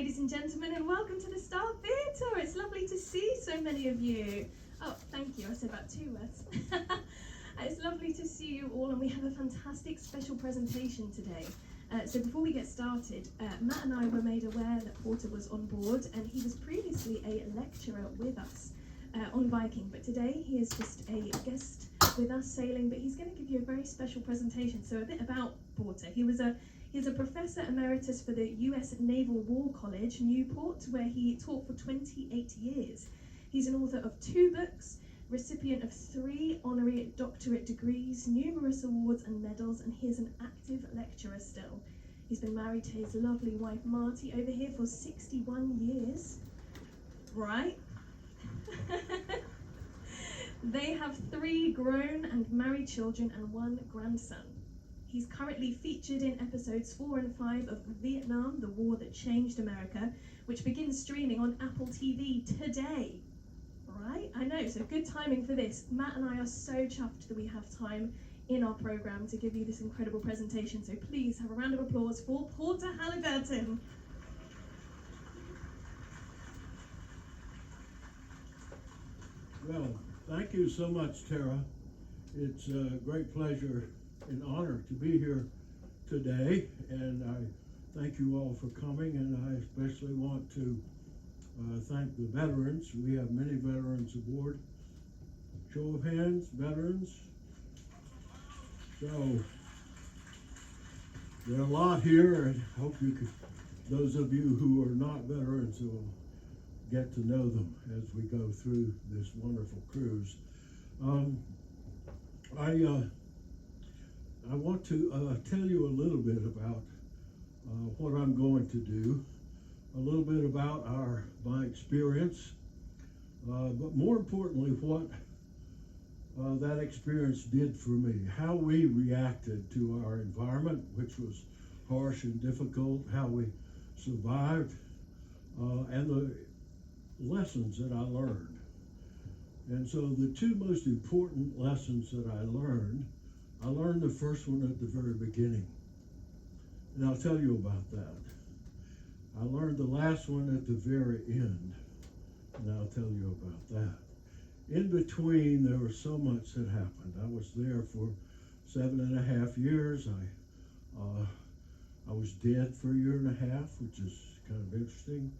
ladies and gentlemen, and welcome to the Star Theatre. It's lovely to see so many of you. Oh, thank you. I said about 2 words. It's lovely to see you all, and we have a fantastic special presentation today. So before we get started, Matt and I were made aware that Porter was on board, and he was previously a lecturer with us on Viking, but today he is just a guest with us sailing, but he's going to give you a very special presentation. So a bit about Porter. He's a professor emeritus for the US Naval War College, Newport, where he taught for 28 years. He's an author of 2 books, recipient of 3 honorary doctorate degrees, numerous awards and medals, and he is an active lecturer still. He's been married to his lovely wife Marty over here for 61 years, right? They have 3 grown and married children and 1 grandson. He's currently featured in episodes 4 and 5 of Vietnam, the War That Changed America, which begins streaming on Apple TV today. Right? I know, so good timing for this. Matt and I are so chuffed that we have time in our programme to give you this incredible presentation. So please have a round of applause for Porter Halyburton. Well, thank you so much, Tara. It's a great pleasure and honor to be here today, and I thank you all for coming, and I especially want to thank the veterans. We have many veterans aboard. Show of hands, veterans. So there are a lot here, and I hope you can, those of you who are not veterans will get to know them as we go through this wonderful cruise. I want to tell you a little bit about what I'm going to do, a little bit about my experience, but more importantly, what that experience did for me, how we reacted to our environment, which was harsh and difficult, how we survived, and the lessons that I learned. And so the 2 most important lessons that I learned the first one at the very beginning, and I'll tell you about that. I learned the last one at the very end, and I'll tell you about that. In between, there was so much that happened. I was there for 7.5 years. I was dead for 1.5 years, which is kind of interesting.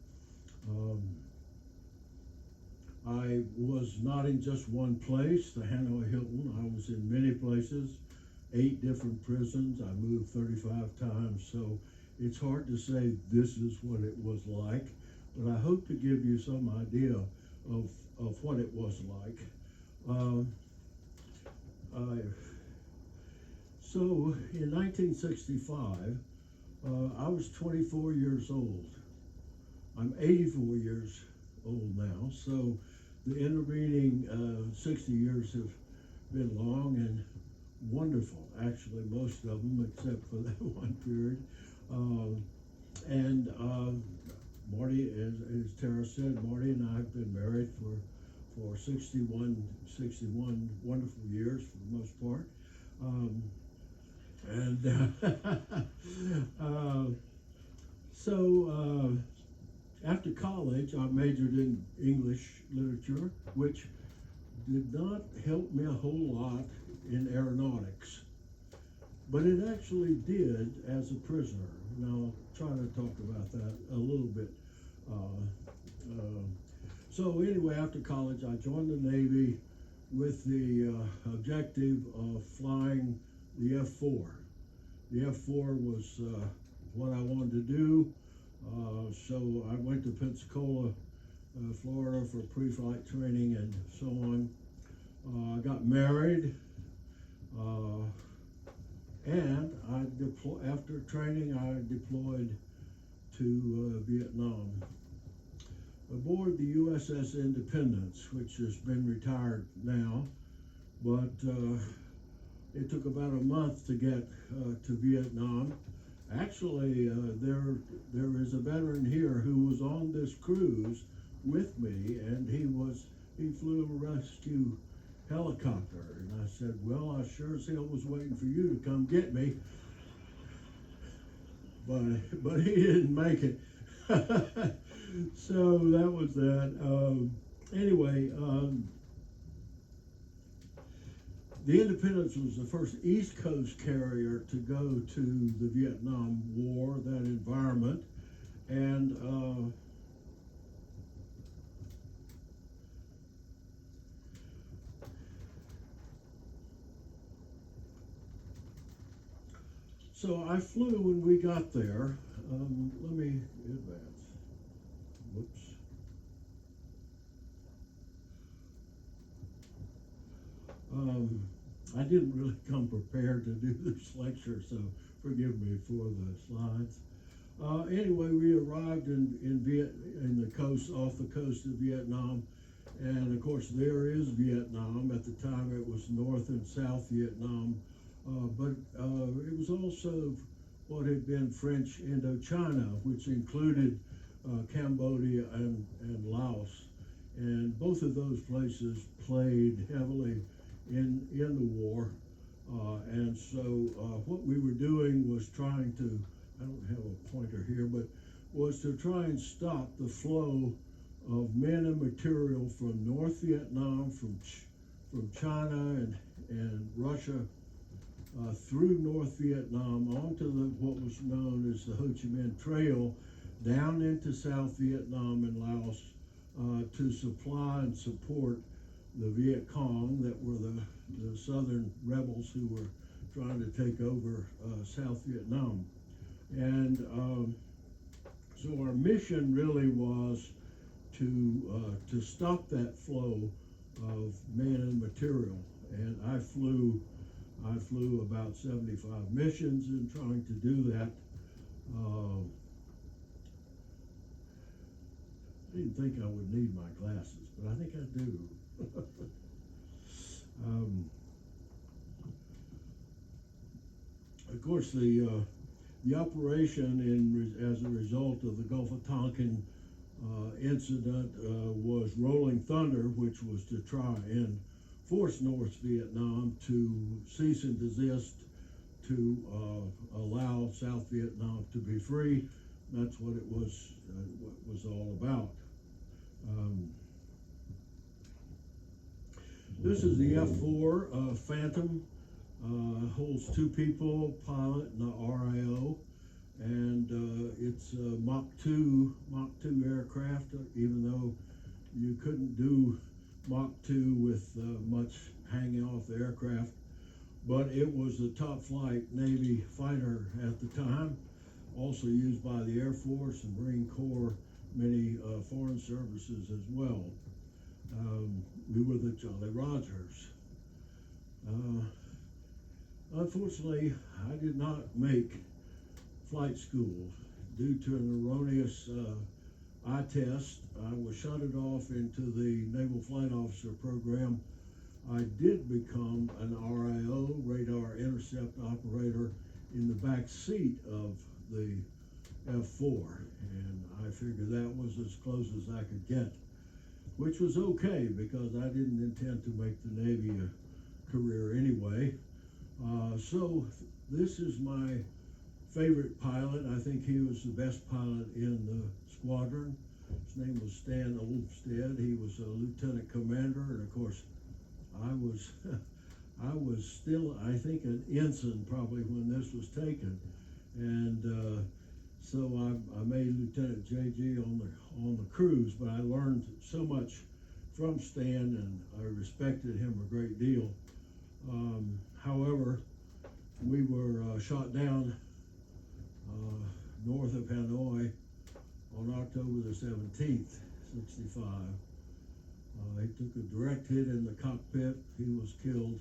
I was not in just one place, the Hanoi Hilton. I was in many places, 8 different prisons. I moved 35 times, so it's hard to say this is what it was like, but I hope to give you some idea of what it was like. So in 1965, I was 24 years old. I'm 84 years old now, so the intervening 60 years have been long and wonderful, actually, most of them, except for that one period. Marty, as Tara said, Marty and I have been married for 61 wonderful years for the most part. So after college, I majored in English literature, which did not help me a whole lot in aeronautics, but it actually did as a prisoner. And I'll try to talk about that a little bit. So anyway, after college, I joined the Navy with the objective of flying the F-4. The F-4 was what I wanted to do. So I went to Pensacola, Florida for pre-flight training and so on. I got married, and after training, I deployed to Vietnam aboard the USS Independence, which has been retired now, but it took about a month to get to Vietnam. Actually, there is a veteran here who was on this cruise with me, and he flew a rescue helicopter, and I said, well, I sure as hell was waiting for you to come get me, but he didn't make it. So that was that. Anyway, the Independence was the first East Coast carrier to go to the Vietnam War, that environment, and so I flew when we got there. Let me advance. Whoops. I didn't really come prepared to do this lecture, so forgive me for the slides. Anyway, we arrived in the coast, off the coast of Vietnam, and of course there is Vietnam. At the time it was North and South Vietnam, but it was also what had been French Indochina, which included Cambodia and Laos. And both of those places played heavily in the war. And so what we were doing was trying to, I don't have a pointer here, but was to try and stop the flow of men and material from North Vietnam, from China and Russia, through North Vietnam onto what was known as the Ho Chi Minh Trail, down into South Vietnam and Laos, to supply and support the Viet Cong, that were the southern rebels who were trying to take over South Vietnam. And so our mission really was to stop that flow of men and material. And I flew about 75 missions in trying to do that. I didn't think I would need my glasses, but I think I do. Of course, the operation as a result of the Gulf of Tonkin incident was Rolling Thunder, which was to try and force North Vietnam to cease and desist, to allow South Vietnam to be free. That's what it was all about. This is the F-4 Phantom. Holds 2 people, pilot and the RIO, and it's a Mach 2 aircraft. Even though you couldn't do Mach 2 with much hanging off the aircraft, but it was the top flight Navy fighter at the time, also used by the Air Force and Marine Corps, many foreign services as well. We were the Jolly Rogers. Unfortunately, I did not make flight school due to an erroneous eye test. I was shunted off into the Naval Flight Officer program. I did become an RIO, radar intercept operator, in the back seat of the F-4, and I figured that was as close as I could get, which was okay because I didn't intend to make the Navy a career anyway. So this is my favorite pilot. I think he was the best pilot in the squadron. His name was Stan Olmsted. He was a lieutenant commander, and of course I was still, I think, an ensign probably when this was taken. And so I made Lieutenant JG on the cruise, but I learned so much from Stan, and I respected him a great deal. However, we were shot down north of Hanoi on October the 17th, 65. He took a direct hit in the cockpit. He was killed.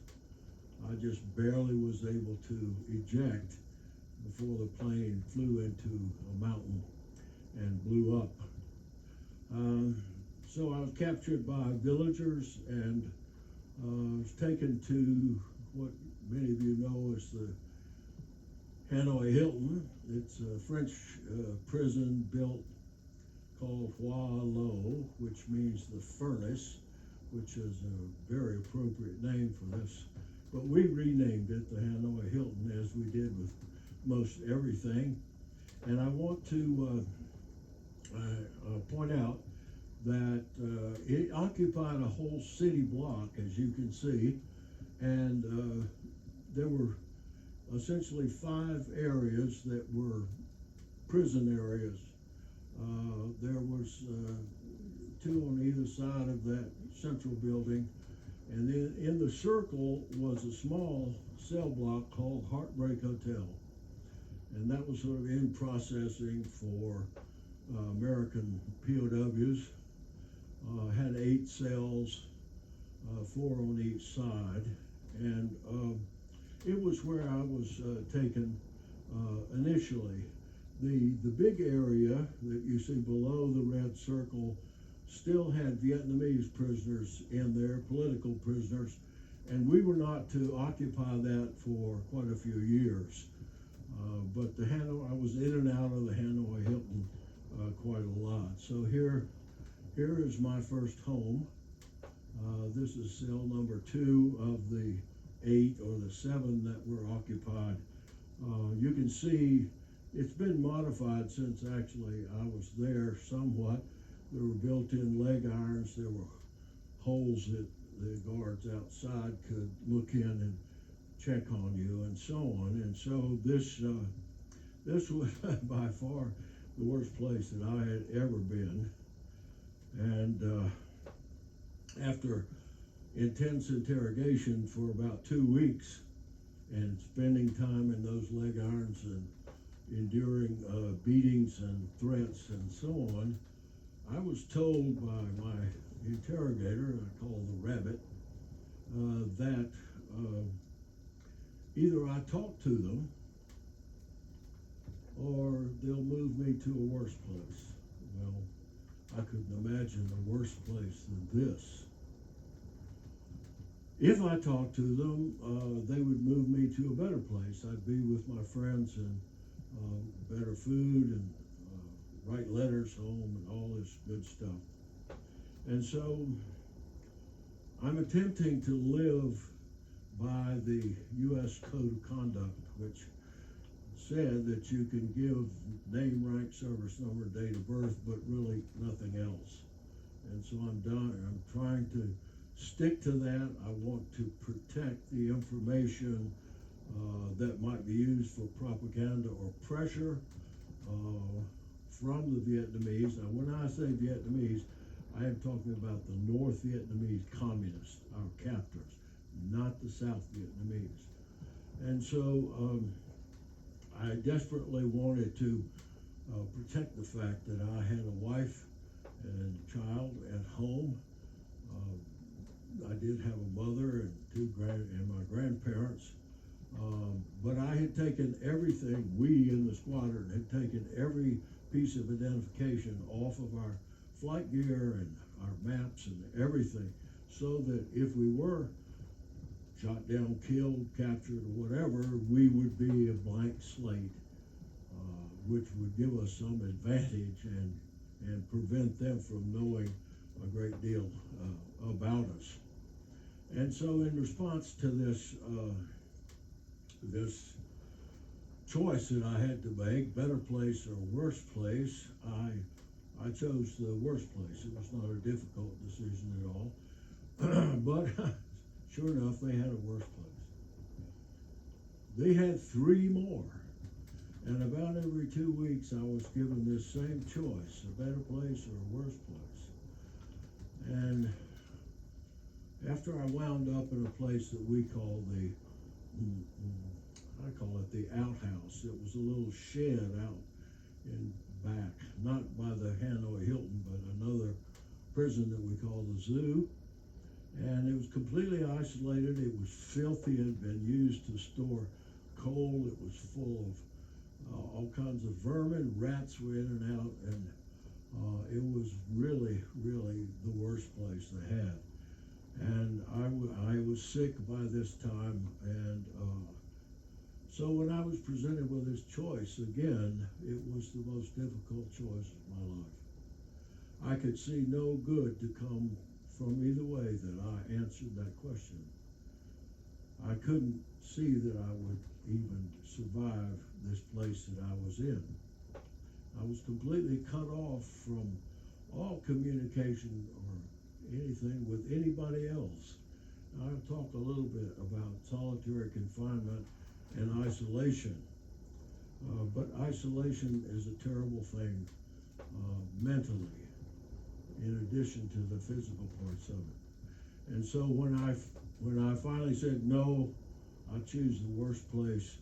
I just barely was able to eject before the plane flew into a mountain and blew up. So I was captured by villagers and was taken to what many of you know as the Hanoi Hilton. It's a French prison built called Hoa Lo, which means the furnace, which is a very appropriate name for this. But we renamed it the Hanoi Hilton, as we did with most everything. And I want to point out that it occupied a whole city block, as you can see, and there were essentially 5 areas that were prison areas. There was 2 on either side of that central building, and then in the circle was a small cell block called Heartbreak Hotel, and that was sort of in processing for American POWs. Had 8 cells, 4 on each side, and it was where I was taken initially. The big area that you see below the red circle still had Vietnamese prisoners in there, political prisoners, and we were not to occupy that for quite a few years. But I was in and out of the Hanoi Hilton quite a lot. So here is my first home. This is cell number 2 of the 8 or the 7 that were occupied. You can see it's been modified since actually I was there somewhat. There were built-in leg irons. There were holes that the guards outside could look in and check on you and so on. And so this was by far the worst place that I had ever been. And after intense interrogation for about 2 weeks and spending time in those leg irons and enduring beatings and threats and so on, I was told by my interrogator, I call the rabbit, that either I talk to them or they'll move me to a worse place. Well, I couldn't imagine a worse place than this. If I talked to them, they would move me to a better place. I'd be with my friends and better food and write letters home and all this good stuff. And so I'm attempting to live by the U.S. Code of Conduct, which said that you can give name, rank, service number, date of birth, but really nothing else. And so I'm trying to stick to that. I want to protect the information that might be used for propaganda or pressure from the Vietnamese. Now, when I say Vietnamese, I am talking about the North Vietnamese communists, our captors, not the South Vietnamese. And so I desperately wanted to protect the fact that I had a wife and child at home. I did have a mother and my grandparents, but I had taken everything. We in the squadron had taken every piece of identification off of our flight gear and our maps and everything, so that if we were shot down, killed, captured, or whatever, we would be a blank slate, which would give us some advantage and prevent them from knowing a great deal about us. And so in response to this choice that I had to make, better place or worse place, I chose the worst place. It was not a difficult decision at all. But sure enough, they had a worse place. They had 3 more. And about every 2 weeks, I was given this same choice, a better place or a worse place. And after I wound up in a place that we call I call it the outhouse. It was a little shed out in back, not by the Hanoi Hilton, but another prison that we call the zoo. And it was completely isolated. It was filthy. It had been used to store coal. It was full of all kinds of vermin. Rats were in and out, and it was really, really the worst place to have. And I was sick by this time, and so when I was presented with this choice again, it was the most difficult choice of my life. I could see no good to come from either way that I answered that question. I couldn't see that I would even survive this place that I was in. I was completely cut off from all communication or anything with anybody else. I'll talk a little bit about solitary confinement and isolation. But isolation is a terrible thing mentally, in addition to the physical parts of it. And so when I finally said no, I choose the worst place,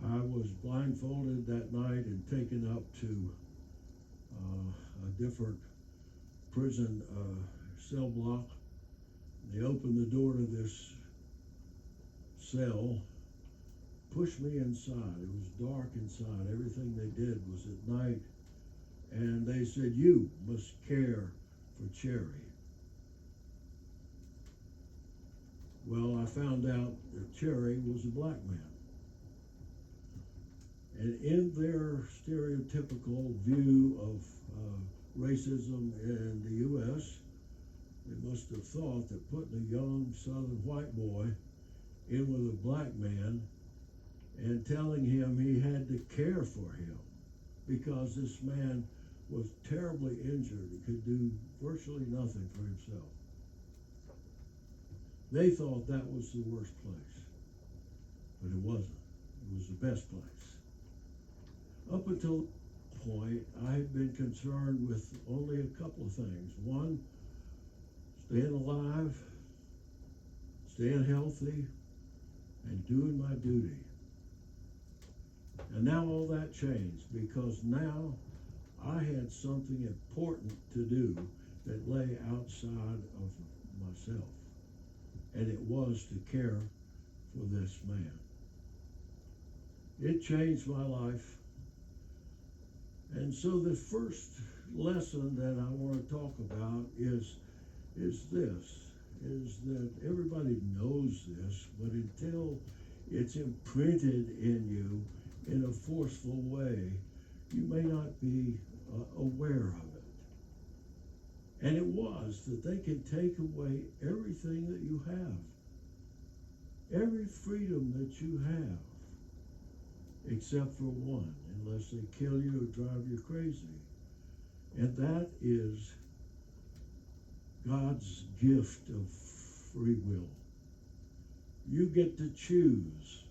I was blindfolded that night and taken up to a different prison cell block. They opened the door to this cell, pushed me inside. It was dark inside. Everything they did was at night. And they said, "You must care for Cherry." Well, I found out that Cherry was a black man. And in their stereotypical view of racism in the U.S., they must have thought that putting a young southern white boy in with a black man and telling him he had to care for him because this man was terribly injured and could do virtually nothing for himself. They thought that was the worst place, but it wasn't. It was the best place. Up until that point, I had been concerned with only a couple of things. One, staying alive, staying healthy, and doing my duty. And now all that changed because now I had something important to do that lay outside of myself. And it was to care for this man. It changed my life. And so the first lesson that I want to talk about is that everybody knows this, but until it's imprinted in you in a forceful way, you may not be aware of it. And it was that they can take away everything that you have, every freedom that you have, except for one, unless they kill you or drive you crazy. And that is God's gift of free will. You get to choose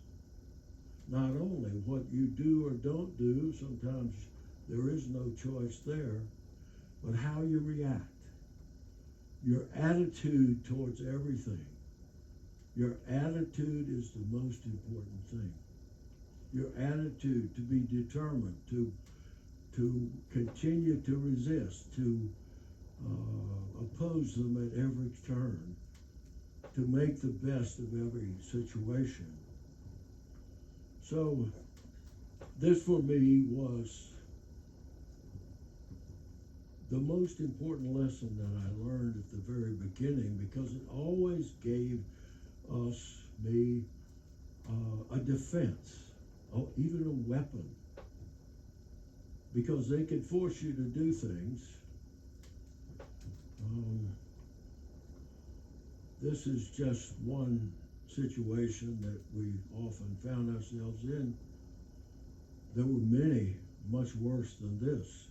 not only what you do or don't do, sometimes there is no choice there, but how you react. Your attitude towards everything. Your attitude is the most important thing. Your attitude to be determined, to continue to resist, to oppose them at every turn, to make the best of every situation. So this for me was the most important lesson that I learned at the very beginning, because it always gave me a defense, or even a weapon, because they could force you to do things. This is just one situation that we often found ourselves in. There were many much worse than this.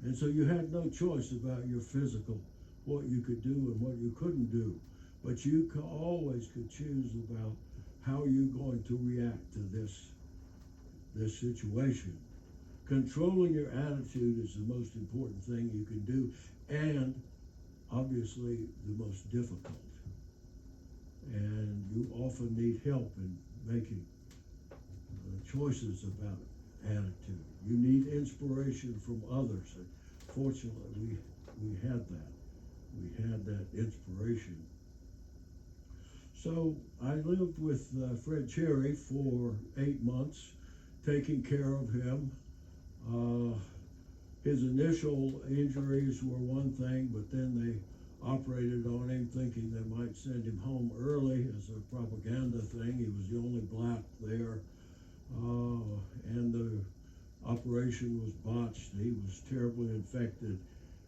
And so you had no choice about your physical, what you could do and what you couldn't do. But you always could choose about how you're going to react to this situation. Controlling your attitude is the most important thing you can do, and obviously the most difficult. And you often need help in making choices about attitude. You need inspiration from others. And fortunately, we had that. We had that inspiration. So I lived with Fred Cherry for 8 months, taking care of him. His initial injuries were one thing, but then they operated on him thinking they might send him home early as a propaganda thing. He was the only black there, and the operation was botched. He was terribly infected,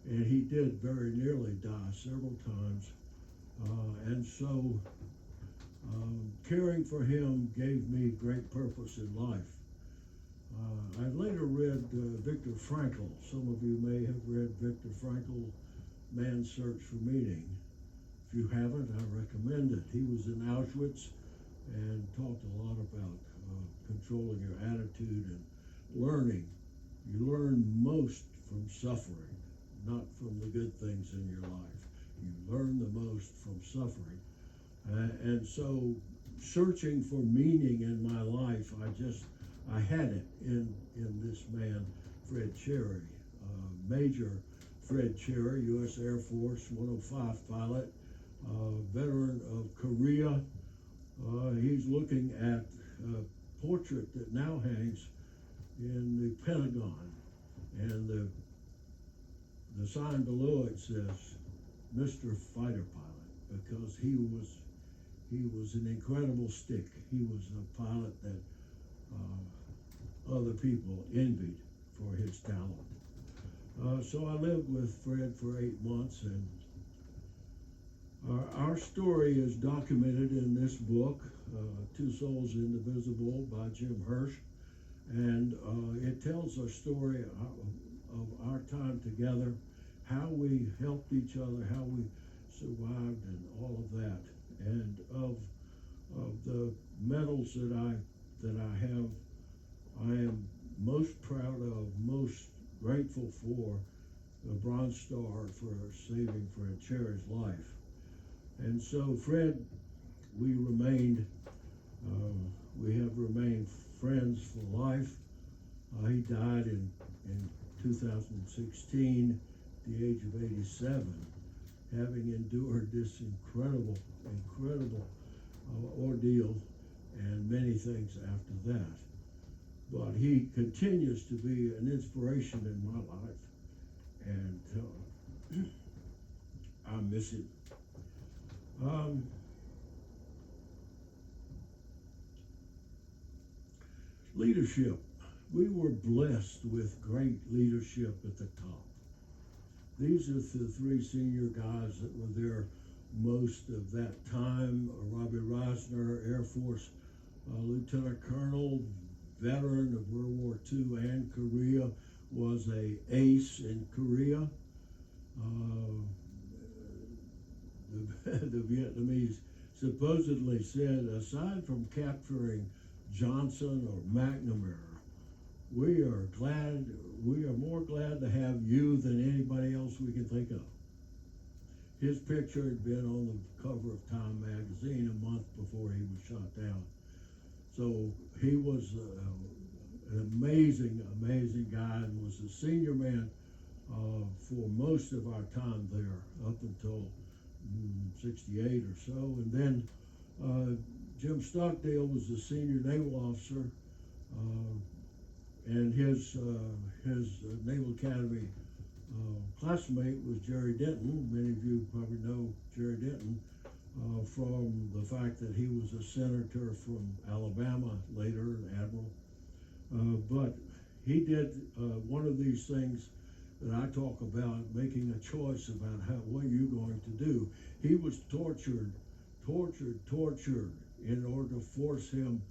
and he did very nearly die several times. And so caring for him gave me great purpose in life. I later read Viktor Frankl. Some of you may have read Viktor Frankl, Man's Search for Meaning. If you haven't, I recommend it. He was in Auschwitz and talked a lot about controlling your attitude and learning. You learn most from suffering, not from the good things in your life. You learn the most from suffering. And so searching for meaning in my life, I had it in this man, Fred Cherry, Major Fred Cherry, U.S. Air Force 105 pilot, veteran of Korea. He's looking at a portrait that now hangs in the Pentagon, and the sign below it says Mr. Fighter Pilot, because he was an incredible stick. He was a pilot that other people envied for his talent. So I lived with Fred for 8 months, and our story is documented in this book, Two Souls Indivisible by Jim Hirsch, and it tells a story of our time together, how we helped each other, how we survived, and all of that, and of the medals that I have. I am most proud of, most grateful for the Bronze Star for saving Fred Cherry's life. And so Fred, we have remained friends for life. He died in 2016 at the age of 87, having endured this incredible ordeal and many things after that. But he continues to be an inspiration in my life, and I miss him. Leadership. We were blessed with great leadership at the top. These are the three senior guys that were there most of that time. Robbie Reisner, Air Force Lieutenant Colonel, veteran of World War II and Korea, was a ace in Korea. The Vietnamese supposedly said, aside from capturing Johnson or McNamara, we are more glad to have you than anybody else we can think of. His picture had been on the cover of Time magazine a month before he was shot down. So he was an amazing guy, and was the senior man for most of our time there, up until 68 or so. And then Jim Stockdale was the senior naval officer, and his Naval Academy classmate was Jerry Denton. Many of you probably know Jerry Denton from the fact that he was a senator from Alabama, later an admiral. But he did one of these things that I talk about, making a choice about what are you going to do. He was tortured in order to force him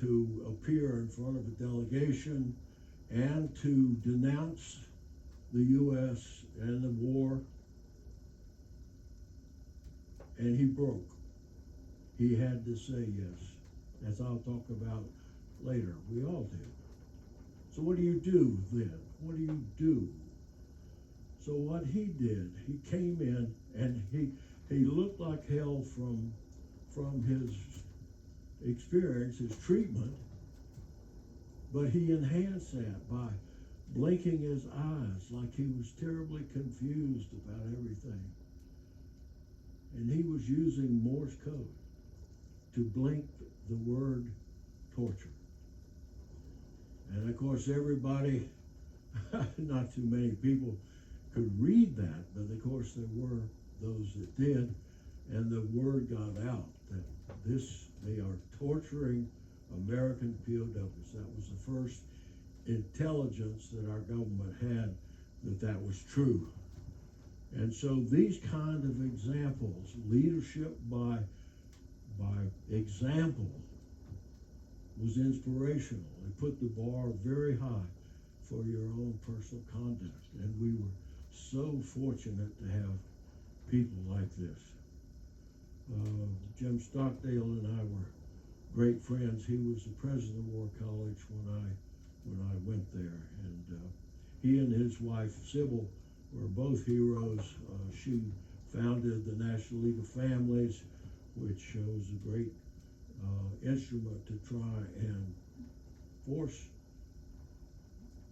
to appear in front of a delegation and to denounce the U.S. and the war, and he broke. He had to say yes, as I'll talk about later. We all did. So what do you do then? What do you do? So what he did, he came in and he looked like hell from his experience, his treatment, but he enhanced that by blinking his eyes like he was terribly confused about everything. And he was using Morse code to blink the word torture. And of course everybody, not too many people could read that, but of course there were those that did, and the word got out that they are torturing American POWs. That was the first intelligence that our government had that was true. And so these kind of examples, leadership by example, was inspirational. It put the bar very high for your own personal conduct. And we were so fortunate to have people like this. Jim Stockdale and I were great friends. He was the president of War College when I went there, and he and his wife Sybil were both heroes. She founded the National League of Families, which was a great instrument to try and force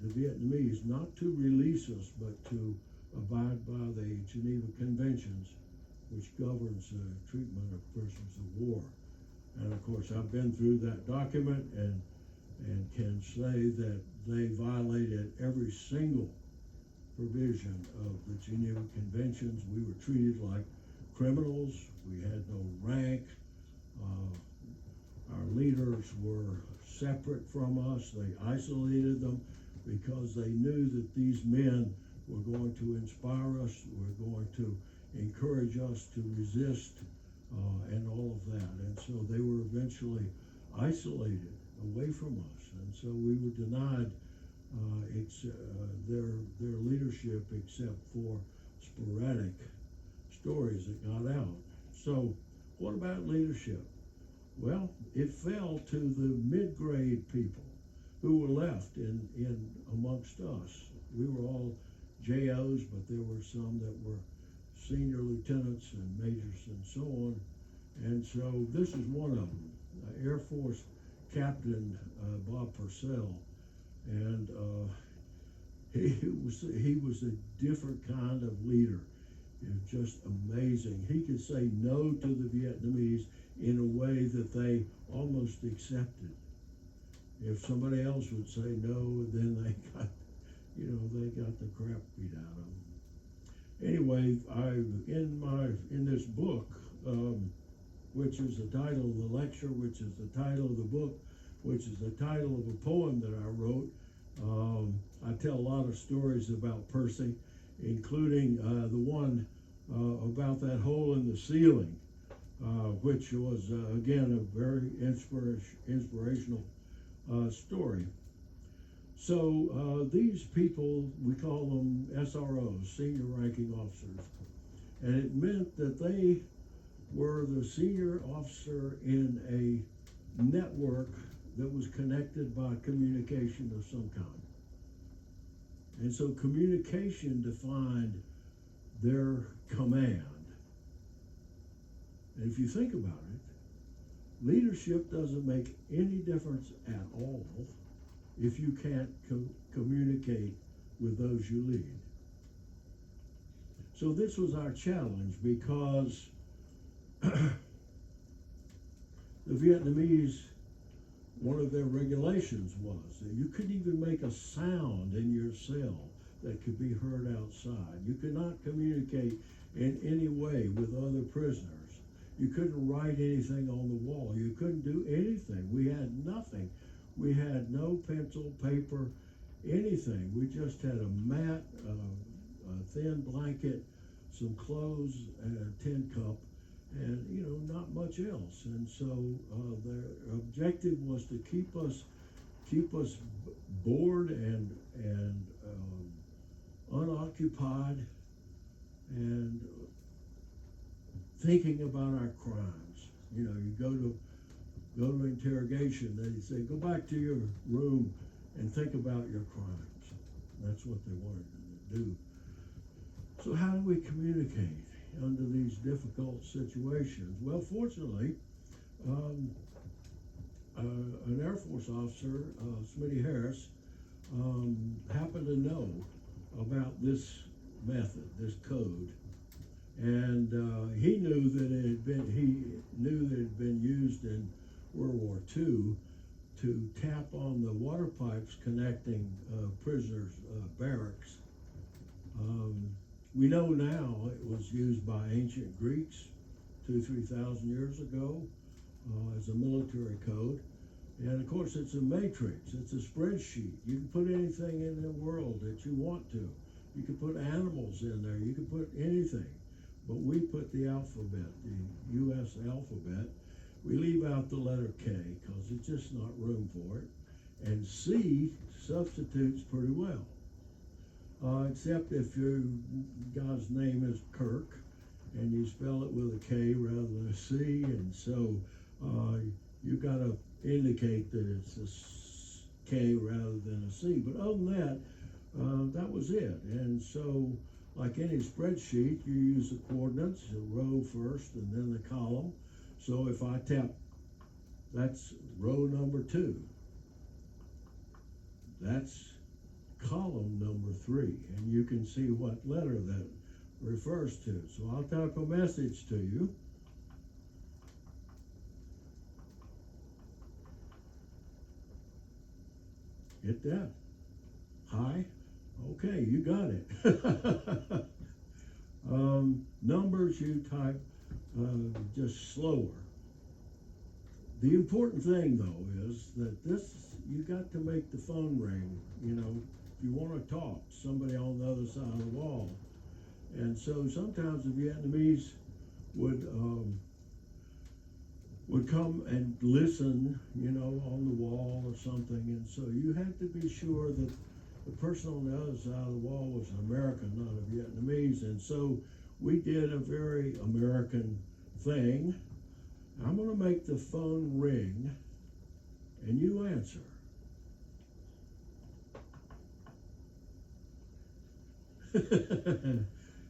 the Vietnamese not to release us, but to abide by the Geneva Conventions, which governs the treatment of prisoners of war. And of course, I've been through that document and can say that they violated every single provision of the Geneva Conventions. We were treated like criminals. We had no rank. Our leaders were separate from us. They isolated them because they knew that these men were going to inspire us, were going to encourage us to resist, and all of that. And so they were eventually isolated away from us. And so we were denied their leadership except for sporadic stories that got out. So what about leadership? Well, it fell to the mid-grade people who were left in amongst us. We were all JOs, but there were some that were senior lieutenants and majors and so on. And so this is one of them, Air Force Captain Bob Purcell. And he was a different kind of leader. It was just amazing. He could say no to the Vietnamese in a way that they almost accepted. If somebody else would say no, then they got the crap beat out of them. Anyway, in this book, which is the title of the lecture, which is the title of the book, which is the title of a poem that I wrote. I tell a lot of stories about Percy, including the one about that hole in the ceiling, which was, again, a very inspirational story. So these people, we call them SROs, senior ranking officers, and it meant that they were the senior officer in a network that was connected by communication of some kind. And so communication defined their command. And if you think about it, leadership doesn't make any difference at all if you can't communicate with those you lead. So this was our challenge, because the Vietnamese, one of their regulations was that you couldn't even make a sound in your cell that could be heard outside. You could not communicate in any way with other prisoners. You couldn't write anything on the wall. You couldn't do anything. We had nothing. We had no pencil, paper, anything. We just had a mat, a thin blanket, some clothes, and a tin cup, and not much else. And so their objective was to keep us bored and unoccupied and thinking about our crimes. You go to interrogation, they say, go back to your room and think about your crimes. That's what they wanted to do. So how do we communicate under these difficult situations? Well, fortunately, an Air Force officer, Smitty Harris, happened to know about this method, this code, and he knew that it had been used in World War II to tap on the water pipes connecting prisoners' barracks. We know now it was used by ancient Greeks 2,000-3,000 years ago as a military code. And of course, it's a matrix, it's a spreadsheet. You can put anything in the world that you want to. You can put animals in there, you can put anything. But we put the alphabet, the US alphabet, we leave out the letter K because it's just not room for it. And C substitutes pretty well. Except if your guy's name is Kirk and you spell it with a K rather than a C, and so you got to indicate that it's a K rather than a C. But other than that, that was it. And so, like any spreadsheet, you use the coordinates, the row first and then the column. So if I tap, that's row number 2. That's column number 3, and you can see what letter that refers to. So I'll type a message to you. Hit that. Hi. Okay, you got it. Numbers you type just slower. The important thing though is that you got to make the phone ring, you know, if you want to talk to somebody on the other side of the wall. And so sometimes the Vietnamese would come and listen, you know, on the wall or something, and so you had to be sure that the person on the other side of the wall was an American, not a Vietnamese, and so we did a very American thing. I'm going to make the phone ring, and you answer.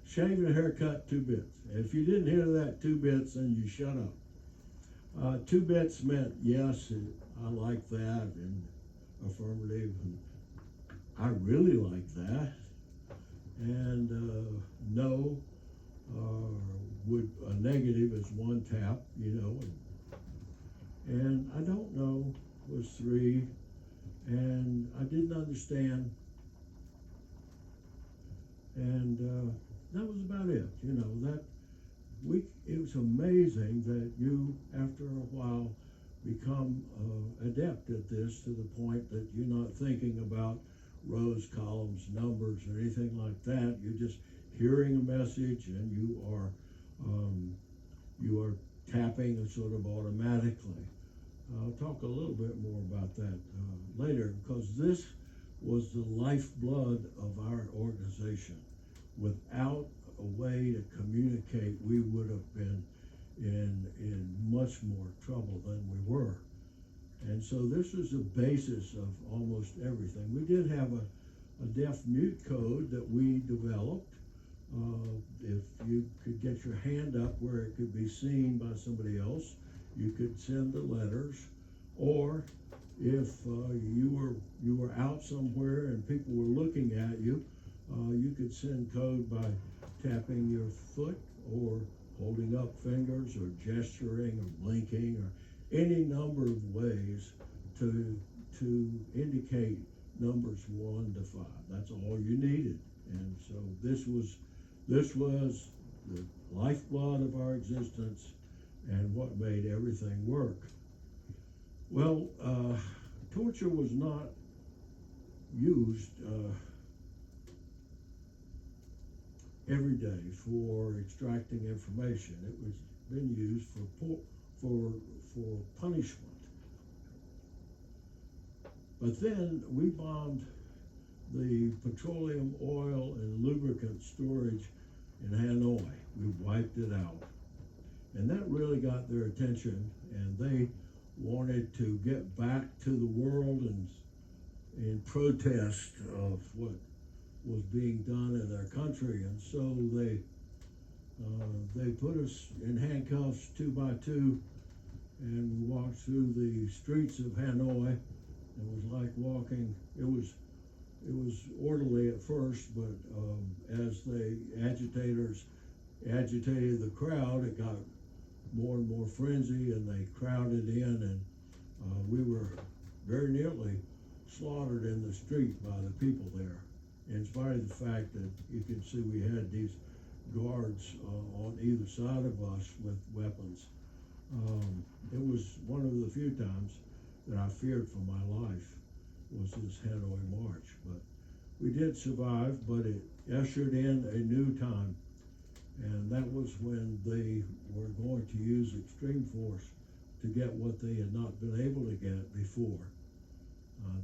Shave and haircut, 2 bits. If you didn't hear that 2 bits, then you shut up. 2 bits meant yes, I like that, and affirmative, and I really like that, and no, would a negative is 1 tap, you know, and I don't know was 3, and I didn't understand, and that was about it, you know. That it was amazing that you, after a while, become adept at this to the point that you're not thinking about rows, columns, numbers, or anything like that. You're just hearing a message, and you are tapping sort of automatically. I'll talk a little bit more about that later, because this was the lifeblood of our organization. Without a way to communicate, we would have been in much more trouble than we were. And so this is the basis of almost everything. We did have a deaf mute code that we developed. If you could get your hand up where it could be seen by somebody else, you could send the letters. Or if you were out somewhere and people were looking at you, you could send code by tapping your foot or holding up fingers or gesturing or blinking or any number of ways to indicate numbers 1 to 5. That's all you needed. And so this was the lifeblood of our existence and what made everything work. Well, torture was not used every day for extracting information. It was been used for punishment. But then we bombed the petroleum, oil, and lubricant storage in Hanoi. We wiped it out. And that really got their attention, and they wanted to get back to the world and in protest of what was being done in their country. And so they put us in handcuffs 2 by 2, and we walked through the streets of Hanoi. It was like walking, it was orderly at first, but as the agitators agitated the crowd, it got more and more frenzy, and they crowded in, and we were very nearly slaughtered in the street by the people there, in spite of the fact that you can see we had these guards on either side of us with weapons. It was one of the few times that I feared for my life was this Hanoi March, but we did survive, but it ushered in a new time, and that was when they were going to use extreme force to get what they had not been able to get before.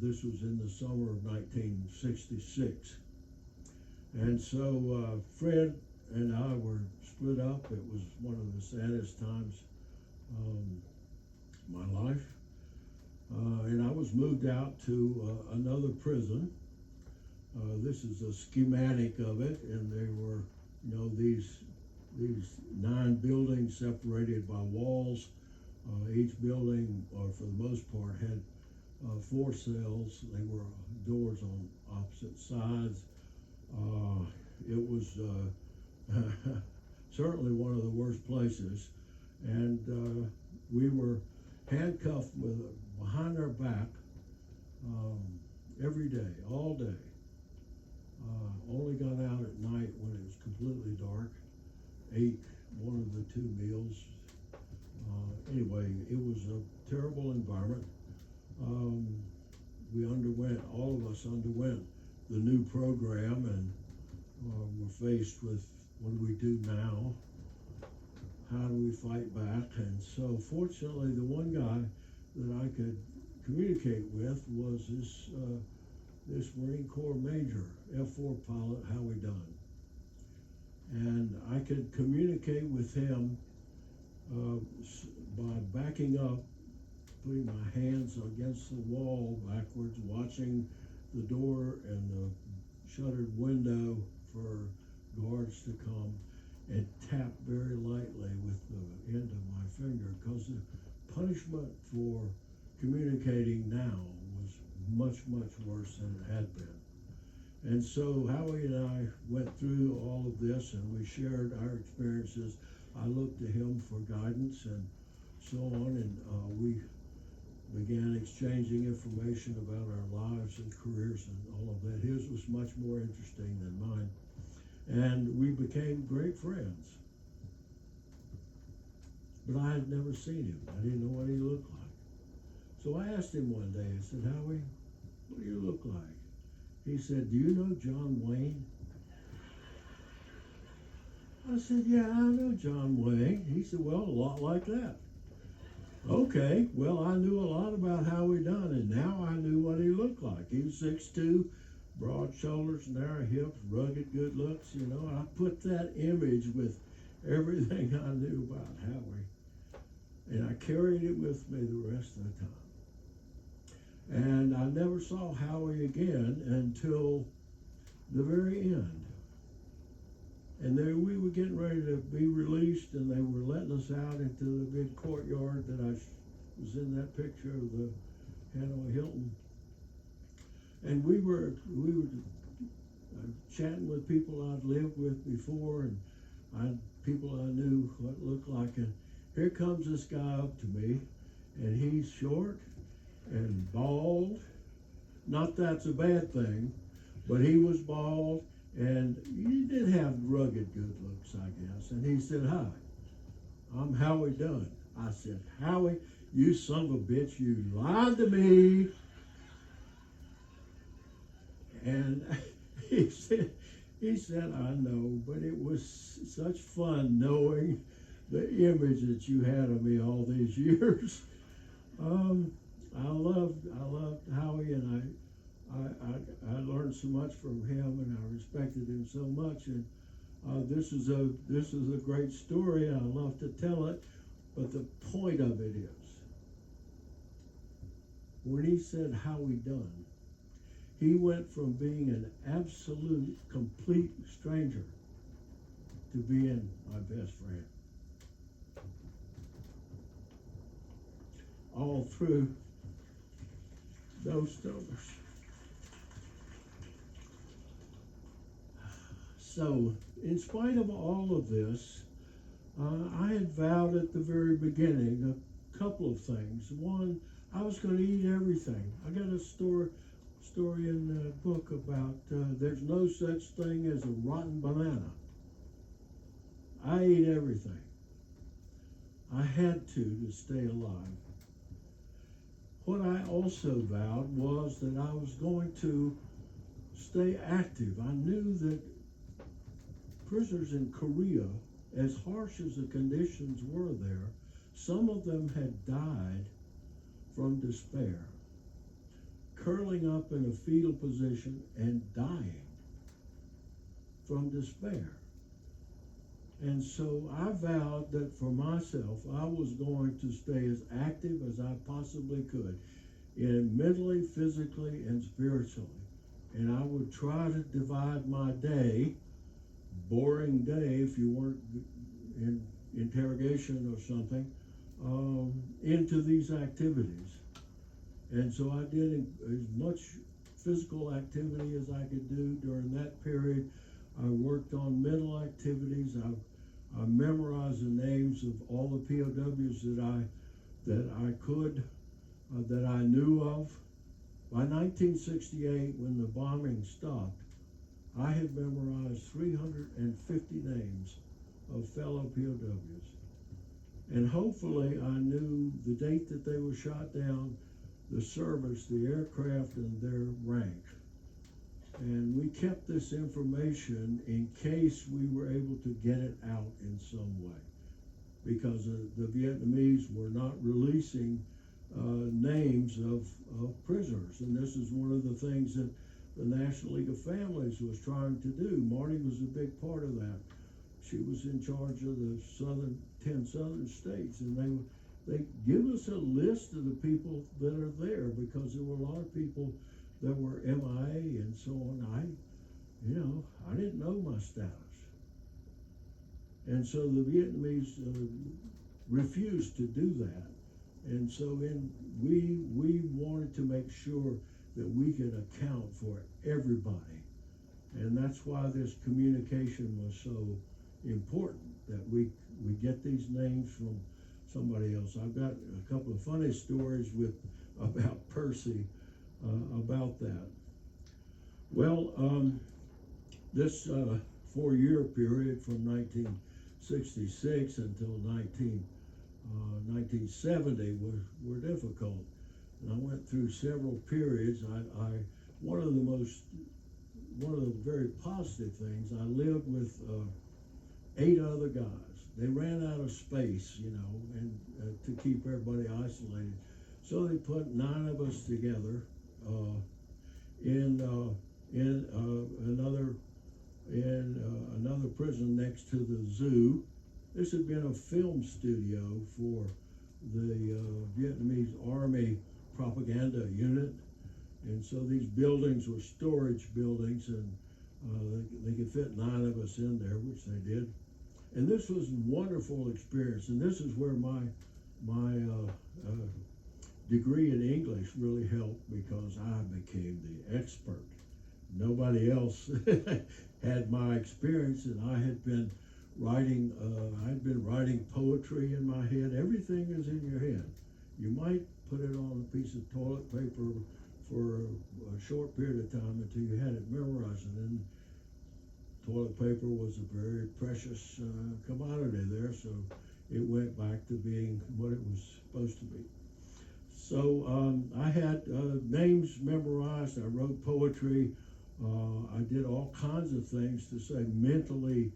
This was in the summer of 1966. And so Fred and I were split up. It was one of the saddest times of my life. And I was moved out to another prison. This is a schematic of it, and they were, these 9 buildings separated by walls. Each building, or for the most part, had 4 cells. They were doors on opposite sides. It was certainly one of the worst places, and we were handcuffed behind our back every day, all day. Only got out at night when it was completely dark. Ate one of the 2 meals. Anyway, it was a terrible environment. All of us underwent the new program, and we're faced with, what do we do now? How do we fight back? And so fortunately, the one guy that I could communicate with was this Marine Corps major, F4 pilot, Howie Dunn. And I could communicate with him by backing up, putting my hands against the wall backwards, watching the door and the shuttered window for guards to come, and tap very lightly with the end of my finger, because the punishment for communicating now was much, much worse than it had been. And so Howie and I went through all of this, and we shared our experiences. I looked to him for guidance and so on, and we began exchanging information about our lives and careers and all of that. His was much more interesting than mine, and we became great friends. But I had never seen him. I didn't know what he looked like. So I asked him one day, I said, Howie, what do you look like? He said, do you know John Wayne? I said, yeah, I know John Wayne. He said, well, a lot like that. Okay, well, I knew a lot about Howie Dunn, and now I knew what he looked like. He was 6'2", broad shoulders, narrow hips, rugged good looks. I put that image with everything I knew about Howie, and I carried it with me the rest of the time. And I never saw Howie again until the very end. And then we were getting ready to be released, and they were letting us out into the big courtyard that I was in that picture of the Hanoi Hilton. And we were chatting with people I'd lived with before, and people I knew what it looked like. And here comes this guy up to me, and he's short and bald. Not that's a bad thing, but he was bald. And he did have rugged good looks, I guess. And he said, hi, I'm Howie Dunn. I said, Howie, you son of a bitch, you lied to me. And he said, I know, but it was such fun knowing the image that you had of me all these years. I loved Howie, and I learned so much from him, and I respected him so much. And this is a great story, and I love to tell it. But the point of it is, when he said Howie Dunn, he went from being an absolute, complete stranger to being my best friend. All through those numbers. So, in spite of all of this, I had vowed at the very beginning a couple of things. One, I was going to eat everything. I got a story in the book about there's no such thing as a rotten banana. I ate everything. I had to stay alive. What I also vowed was that I was going to stay active. I knew that prisoners in Korea, as harsh as the conditions were there, Some of them had died from despair, curling up in a fetal position and dying from despair. And so I vowed that for myself, I was going to stay as active as I possibly could, mentally, physically, and spiritually. And I would try to divide my day, boring day if you weren't in interrogation or something, into these activities. And so I did as much physical activity as I could do during that period. I worked on mental activities. I memorized the names of all the POWs that I knew of. By 1968, when the bombing stopped, I had memorized 350 names of fellow POWs. And hopefully I knew the date that they were shot down, the service, the aircraft, and their rank. And we kept this information in case we were able to get it out in some way, because the Vietnamese were not releasing names of prisoners. And this is one of the things that the National League of Families was trying to do. Marty was a big part of that. She was in charge of the 10 southern states, and they give us a list of the people that are there, because there were a lot of people that were MIA and so on. I didn't know my status. And so the Vietnamese refused to do that. And so we wanted to make sure that we could account for everybody. And that's why this communication was so important, that we get these names from somebody else. I've got a couple of funny stories about Percy about that. Well, this 4-year period from 1966 until 1970 were difficult. And I went through several periods. One of the very positive things, I lived with 8 other guys. They ran out of space, and to keep everybody isolated. So they put 9 of us together in another prison next to the zoo. This had been a film studio for the Vietnamese Army propaganda unit, and so these buildings were storage buildings, and they could fit 9 of us in there, which they did. And this was a wonderful experience, and this is where my degree in English really helped, because I became the expert. Nobody else had my experience, and I had been writing poetry in my head. Everything is in your head. You might put it on a piece of toilet paper for a short period of time until you had it memorized, and then toilet paper was a very precious commodity there, so it went back to being what it was supposed to be. So I had names memorized. I wrote poetry. I did all kinds of things to stay mentally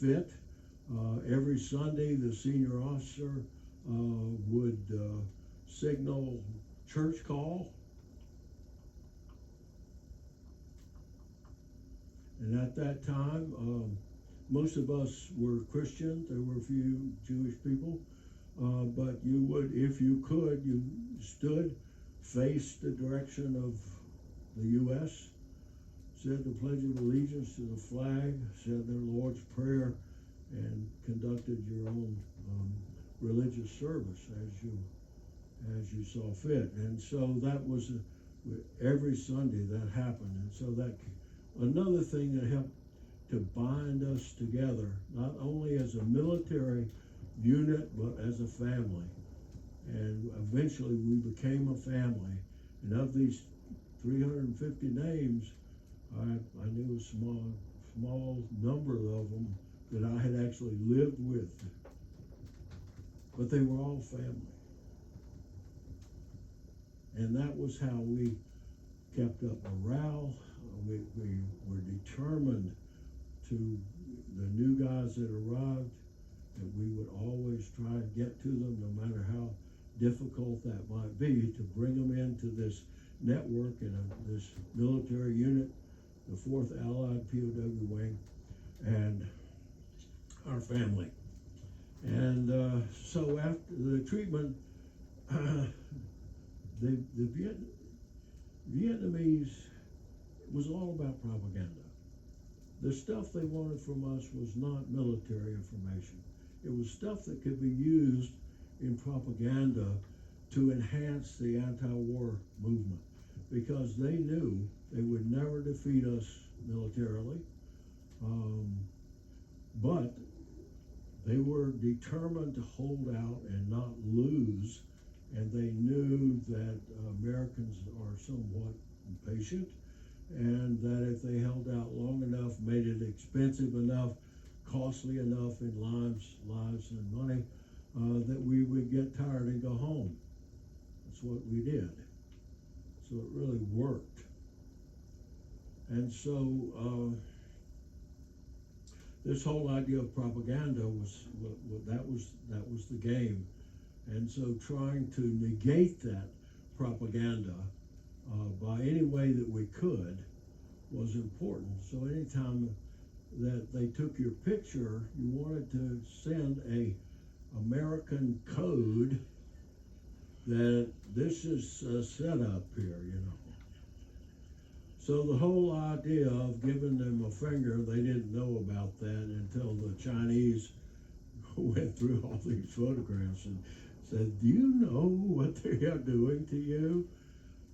fit. Every Sunday, the senior officer would signal church call. And at that time, most of us were Christian. There were a few Jewish people. But you would, if you could, you stood, faced the direction of the U.S., said the Pledge of Allegiance to the flag, said their Lord's Prayer, and conducted your own religious service as you saw fit. And so that was every Sunday that happened. And so that another thing that helped to bind us together, not only as a military unit, but as a family. And eventually we became a family. And of these 350 names, I knew a small number of them that I had actually lived with. But they were all family. And that was how we kept up morale. We were determined to, the new guys that arrived, that we would always try and get to them, no matter how difficult that might be, to bring them into this network and this military unit, the 4th Allied POW Wing, and our family. And so after the treatment, the Vietnamese, was all about propaganda. The stuff they wanted from us was not military information. It was stuff that could be used in propaganda to enhance the anti-war movement, because they knew they would never defeat us militarily, but they were determined to hold out and not lose, and they knew that Americans are somewhat impatient, and that if they held out long enough, made it expensive enough, costly enough in lives and money, that we would get tired and go home. That's what we did. So it really worked. And so this whole idea of propaganda was the game. And so trying to negate that propaganda by any way that we could was important. So anytime that they took your picture, you wanted to send a American code that this is set up here, you know. So the whole idea of giving them a finger, they didn't know about that until the Chinese went through all these photographs and said, "Do you know what they are doing to you?"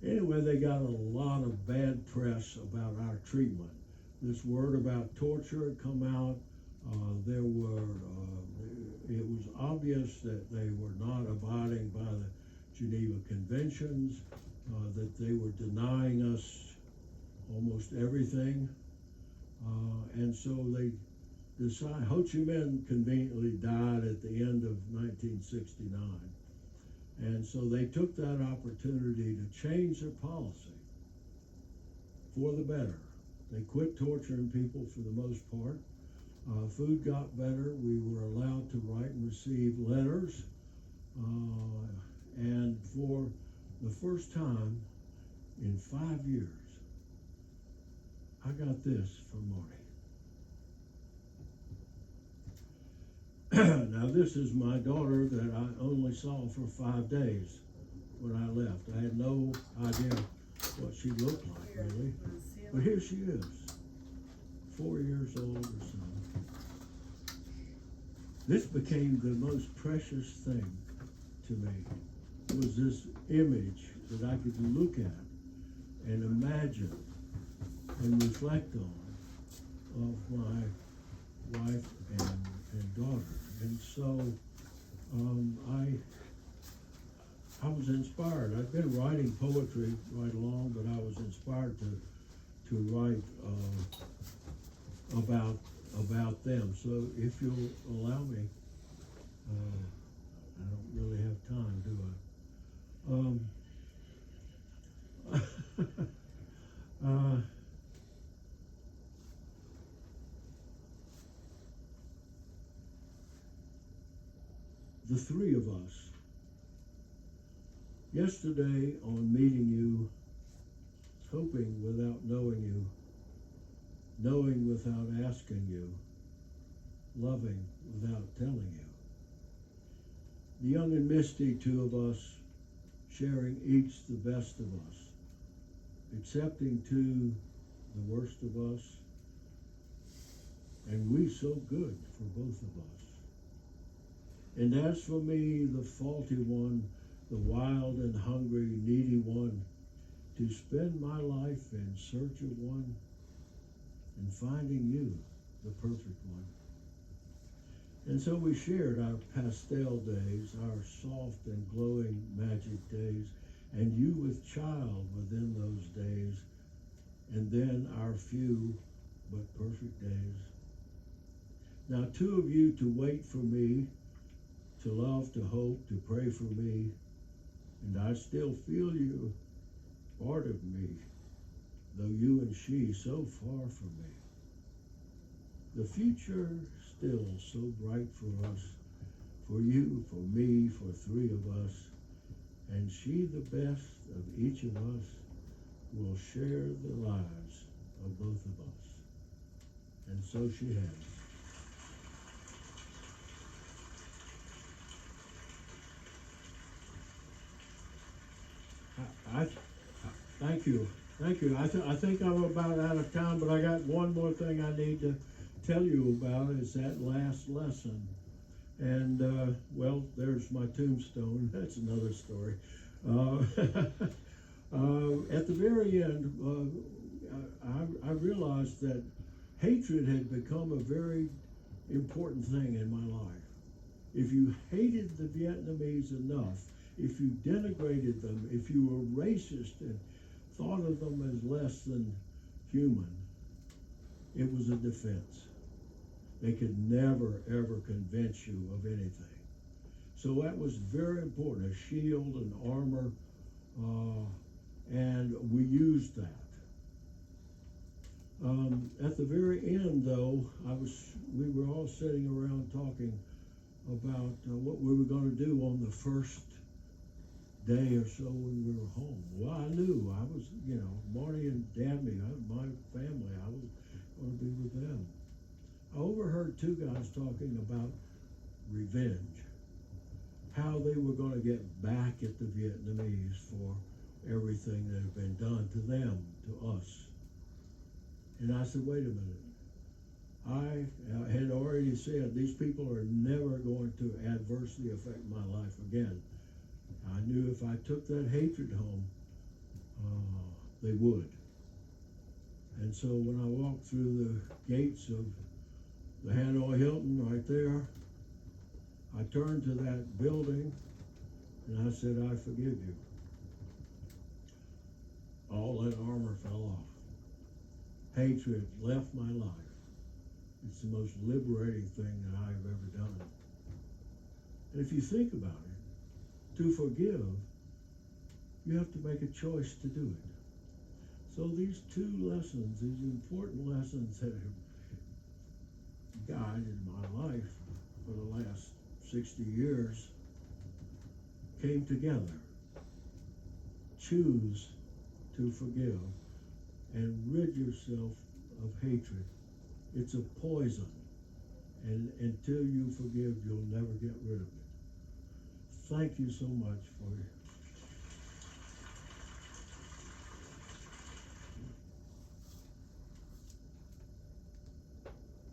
Anyway, they got a lot of bad press about our treatment. This word about torture had come out. It was obvious that they were not abiding by the Geneva Conventions, that they were denying us almost everything. And so they decided, Ho Chi Minh conveniently died at the end of 1969. And so they took that opportunity to change their policy for the better. They quit torturing people for the most part. Food got better. We were allowed to write and receive letters. And for the first time in 5 years, I got this from Marty. Now this is my daughter that I only saw for 5 days when I left. I had no idea what she looked like, really. But here she is, 4 years old or so. This became the most precious thing to me. It was this image that I could look at and imagine and reflect on of my wife and daughter. And so I was inspired. I'd been writing poetry right along, but I was inspired to write about them. So if you'll allow me, I don't really have time, do I? The three of us, yesterday on meeting you, hoping without knowing you, knowing without asking you, loving without telling you. The young and misty two of us, sharing each the best of us, accepting two the worst of us, and we so good for both of us. And as for me, the faulty one, the wild and hungry, needy one, to spend my life in search of one and finding you, the perfect one. And so we shared our pastel days, our soft and glowing magic days, and you with child within those days, and then our few but perfect days. Now two of you to wait for me, to love, to hope, to pray for me, and I still feel you, part of me, though you and she so far from me. The future still so bright for us, for you, for me, for three of us. And she, the best of each of us, will share the lives of both of us. And so she has. Thank you. Thank you. I think I'm about out of time, but I got one more thing I need to tell you about is that last lesson. And, well, there's my tombstone. That's another story. At the very end, I realized that hatred had become a very important thing in my life. If you hated the Vietnamese enough, if you denigrated them, if you were racist and thought of them as less than human, it was a defense. They could never, ever convince you of anything. So that was very important, a shield and armor, and we used that. At the very end, though, we were all sitting around talking about what we were going to do on the first day or so when we were home. Well, I knew I was, Marty and Dabney, my family, I was going to be with them. I overheard two guys talking about revenge, how they were going to get back at the Vietnamese for everything that had been done to them, to us. And I said, wait a minute. I had already said these people are never going to adversely affect my life again. I knew if I took that hatred home, they would. And so when I walked through the gates of the Hanoi Hilton right there, I turned to that building and I said, I forgive you. All that armor fell off. Hatred left my life. It's the most liberating thing that I have ever done. And if you think about it, to forgive, you have to make a choice to do it. So these two lessons, these important lessons that have guided my life for the last 60 years came together. Choose to forgive and rid yourself of hatred. It's a poison, and until you forgive, you'll never get rid of it. Thank you so much for